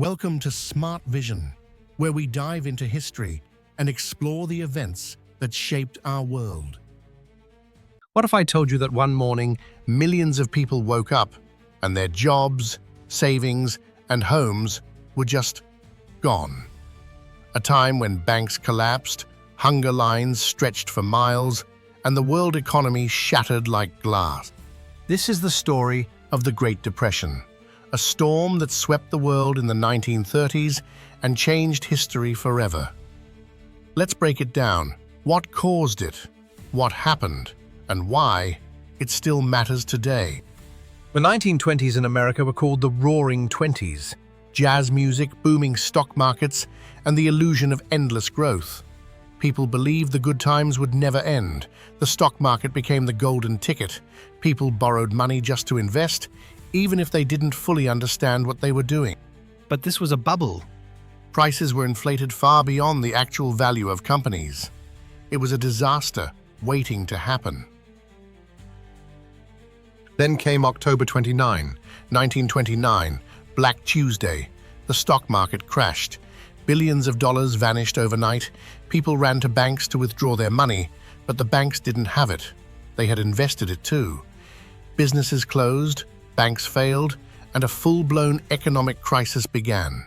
Welcome to Smart Vision, where we dive into history and explore the events that shaped our world. What if I told you that one morning, millions of people woke up and their jobs, savings, and homes were just gone? A time when banks collapsed, hunger lines stretched for miles, and the world economy shattered like glass. This is the story of the Great Depression, a storm that swept the world in the 1930s and changed history forever. Let's break it down. What caused it? What happened? And why it still matters today. The 1920s in America were called the Roaring Twenties. Jazz music, booming stock markets, and the illusion of endless growth. People believed the good times would never end. The stock market became the golden ticket. People borrowed money just to invest, even if they didn't fully understand what they were doing. But this was a bubble. Prices were inflated far beyond the actual value of companies. It was a disaster waiting to happen. Then came October 29, 1929, Black Tuesday. The stock market crashed. Billions of dollars vanished overnight. People ran to banks to withdraw their money, but the banks didn't have it. They had invested it too. Businesses closed, banks failed, and a full-blown economic crisis began.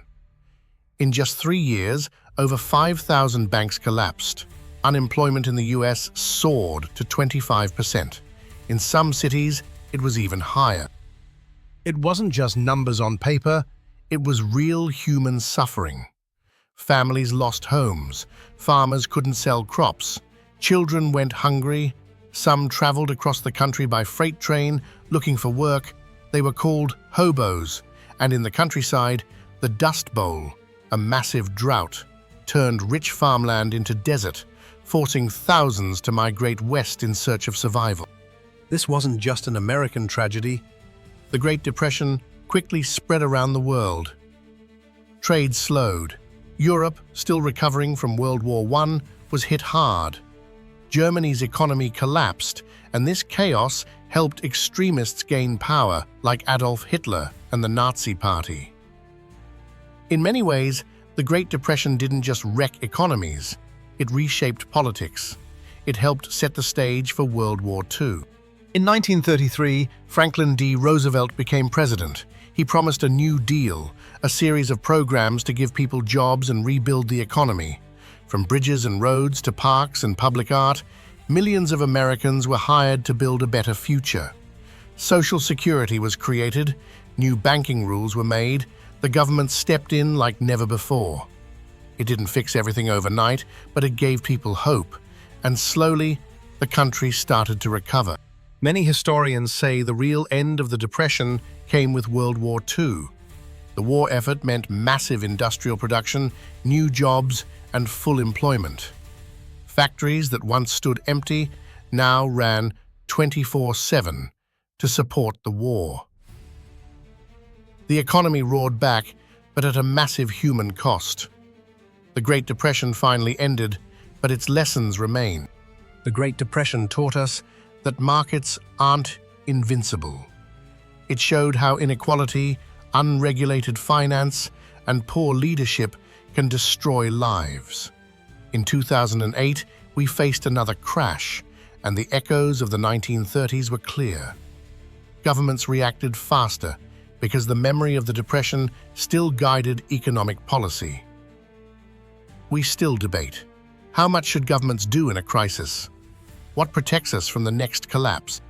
In just 3 years, over 5,000 banks collapsed. Unemployment in the US soared to 25%. In some cities, it was even higher. it wasn't just numbers on paper. It was real human suffering. Families lost homes, farmers couldn't sell crops, children went hungry, some traveled across the country by freight train looking for work. They were called hobos, and in the countryside, the Dust Bowl, a massive drought, turned rich farmland into desert, forcing thousands to migrate west in search of survival. This wasn't just an American tragedy. The Great Depression quickly spread around the world. Trade slowed. Europe, still recovering from World War I, was hit hard. Germany's economy collapsed, and this chaos helped extremists gain power, like Adolf Hitler and the Nazi Party. In many ways, the Great Depression didn't just wreck economies, it reshaped politics. It helped set the stage for World War II. In 1933, Franklin D. Roosevelt became president. He promised a New Deal, a series of programs to give people jobs and rebuild the economy. From bridges and roads to parks and public art, millions of Americans were hired to build a better future. Social Security was created, new banking rules were made, the government stepped in like never before. It didn't fix everything overnight, but it gave people hope, and slowly, the country started to recover. many historians say the real end of the Depression Came with World War II. The war effort meant massive industrial production, new jobs, and full employment. Factories that once stood empty now ran 24/7 to support the war. The economy roared back, but at a massive human cost. The Great Depression finally ended, but its lessons remain. The Great Depression taught us That markets aren't invincible. It showed how inequality, unregulated finance, and poor leadership can destroy lives. In 2008, we faced another crash, and the echoes of the 1930s were clear. Governments reacted faster because the memory of the Depression still guided economic policy. We still debate. How much should governments do in a crisis? What protects us from the next collapse?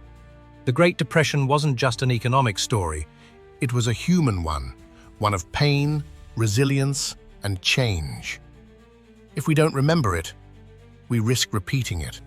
the Great Depression wasn't just an economic story. It was a human one of pain, resilience, and change. If we don't remember it, we risk repeating it.